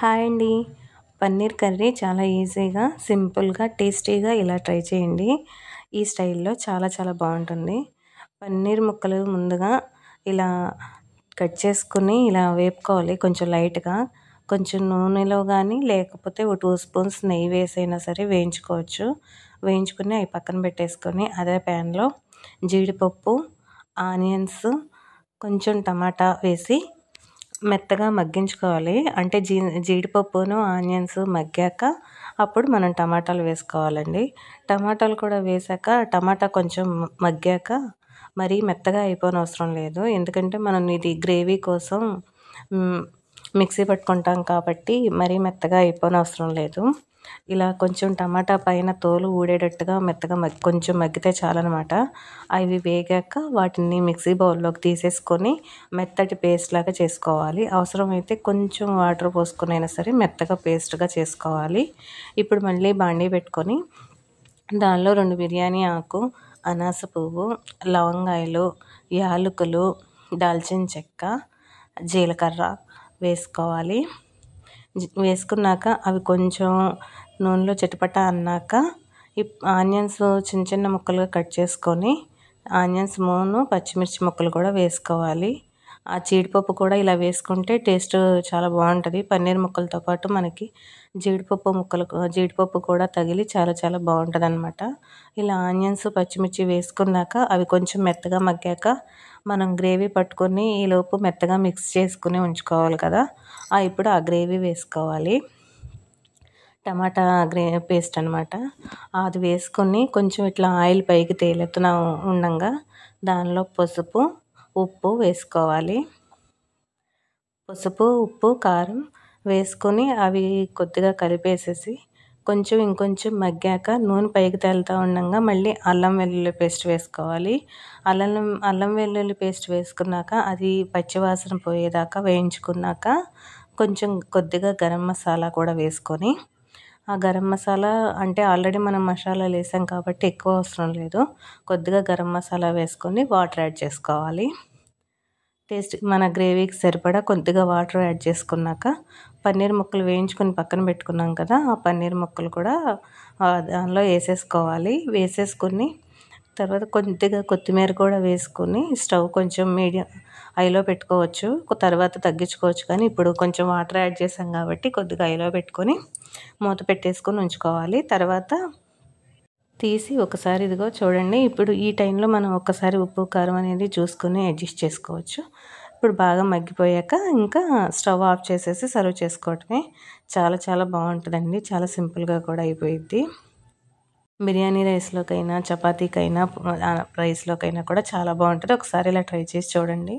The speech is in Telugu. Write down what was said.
హాయ్ అండి. పన్నీర్ కర్రీ చాలా ఈజీగా, సింపుల్గా, టేస్టీగా ఇలా ట్రై చేయండి. ఈ స్టైల్లో చాలా చాలా బాగుంటుంది. పన్నీర్ ముక్కలు ముందుగా ఇలా కట్ చేసుకుని ఇలా వేపుకోవాలి కొంచెం లైట్గా. కొంచెం నూనెలో కానీ లేకపోతే ఒక 2 స్పూన్స్ నెయ్యి వేసైనా సరే వేయించుకోవచ్చు. వేయించుకుని అవి పక్కన పెట్టేసుకొని అదే ప్యాన్లో జీడిపప్పు, ఆనియన్స్, కొంచెం టమాటా వేసి మెత్తగా మగ్గించుకోవాలి. అంటే జీడిపప్పును ఆనియన్స్ మగ్గాక అప్పుడు మనం టమాటాలు వేసుకోవాలండి. టమాటాలు కూడా వేసాక టమాటా కొంచెం మగ్గాక మరీ మెత్తగా అయిపోనవసరం లేదు. ఎందుకంటే మనం ఇది గ్రేవీ కోసం మిక్సీ పట్టుకుంటాం కాబట్టి మరీ మెత్తగా అయిపోనవసరం లేదు. ఇలా కొంచెం టమాటా పైన తోలు ఊడేటట్టుగా మెత్తగా కొంచెం మగ్గితే చాలన్నమాట. అవి వేగాక వాటిని మిక్సీ బౌల్లోకి తీసేసుకొని మెత్తటి పేస్ట్ లాగా చేసుకోవాలి. అవసరమైతే కొంచెం వాటర్ పోసుకునైనా సరే మెత్తగా పేస్ట్గా చేసుకోవాలి. ఇప్పుడు మళ్ళీ బాండీ పెట్టుకొని దానిలో 2 బిర్యానీ ఆకు, అనాస పువ్వు, లవంగాయలు, యాలకులు, దాల్చిన చెక్క, జీలకర్ర వేసుకోవాలి. వేసుకున్నాక అవి కొంచెం నూనెలో చిటపట అన్నాక ఆనియన్స్ చిన్న చిన్న ముక్కలుగా కట్ చేసుకొని ఆనియన్స్ పచ్చిమిర్చి ముక్కలు కూడా వేసుకోవాలి. ఆ జీడిపప్పు కూడా ఇలా వేసుకుంటే టేస్ట్ చాలా బాగుంటుంది. పన్నీర్ ముక్కలతో పాటు మనకి జీడిపప్పు కూడా తగిలి చాలా చాలా బాగుంటుంది అనమాట. ఇలా ఆనియన్స్ పచ్చిమిర్చి వేసుకున్నాక అవి కొంచెం మెత్తగా మగ్గాక మనం గ్రేవీ పట్టుకొని ఈలోపు మెత్తగా మిక్స్ చేసుకుని ఉంచుకోవాలి కదా. ఇప్పుడు ఆ గ్రేవీ వేసుకోవాలి. టమాటా పేస్ట్ అనమాట. అది వేసుకొని కొంచెం ఇట్లా ఆయిల్ పైకి తేలుతున్న ఉండంగా దానిలో పసుపు, ఉప్పు వేసుకోవాలి. పసుపు, ఉప్పు, కారం వేసుకొని అవి కొద్దిగా కలిపేసేసి ఇంకొంచెం మగ్గాక నూనె పైకి తేలుతూ ఉండగా మళ్ళీ అల్లం వెల్లుల్లి పేస్ట్ వేసుకోవాలి. అల్లం వెల్లుల్లి పేస్ట్ వేసుకున్నాక అది పచ్చివాసన పోయేదాకా వేయించుకున్నాక కొద్దిగా గరం మసాలా కూడా వేసుకొని ఆ గరం మసాలా అంటే ఆల్రెడీ మనం మసాలాలు వేసాం కాబట్టి ఎక్కువ అవసరం లేదు. కొద్దిగా గరం మసాలా వేసుకొని వాటర్ యాడ్ చేసుకోవాలి. టేస్ట్ మన గ్రేవీకి సరిపడా కొద్దిగా వాటర్ యాడ్ చేసుకున్నాక పన్నీర్ ముక్కలు వేయించుకొని పక్కన పెట్టుకున్నాం కదా, ఆ పన్నీర్ ముక్కలు కూడా దానిలో వేసేసుకోవాలి. వేసేసుకొని తర్వాత కొద్దిగా కొత్తిమీర కూడా వేసుకొని స్టవ్ కొంచెం మీడియం హైలో పెట్టుకోవచ్చు. తర్వాత తగ్గించుకోవచ్చు, కానీ ఇప్పుడు కొంచెం వాటర్ యాడ్ చేసాం కాబట్టి కొద్దిగా హైలో పెట్టుకొని మూత పెట్టేసుకొని ఉంచుకోవాలి. తర్వాత తీసి ఒకసారి ఇదిగో చూడండి. ఇప్పుడు ఈ టైంలో మనం ఒక్కసారి ఉప్పు కారం అనేది చూసుకొని అడ్జస్ట్ చేసుకోవచ్చు. ఇప్పుడు బాగా మగ్గిపోయాక ఇంకా స్టవ్ ఆఫ్ చేసేసి సర్వ్ చేసుకోవటమే. చాలా చాలా బాగుంటుందండి. చాలా సింపుల్గా కూడా అయిపోయిద్ది. బిర్యానీ రైస్లోకైనా, చపాతీకైనా, రైస్లోకైనా కూడా చాలా బాగుంటుంది. ఒకసారి ఇలా ట్రై చేసి చూడండి.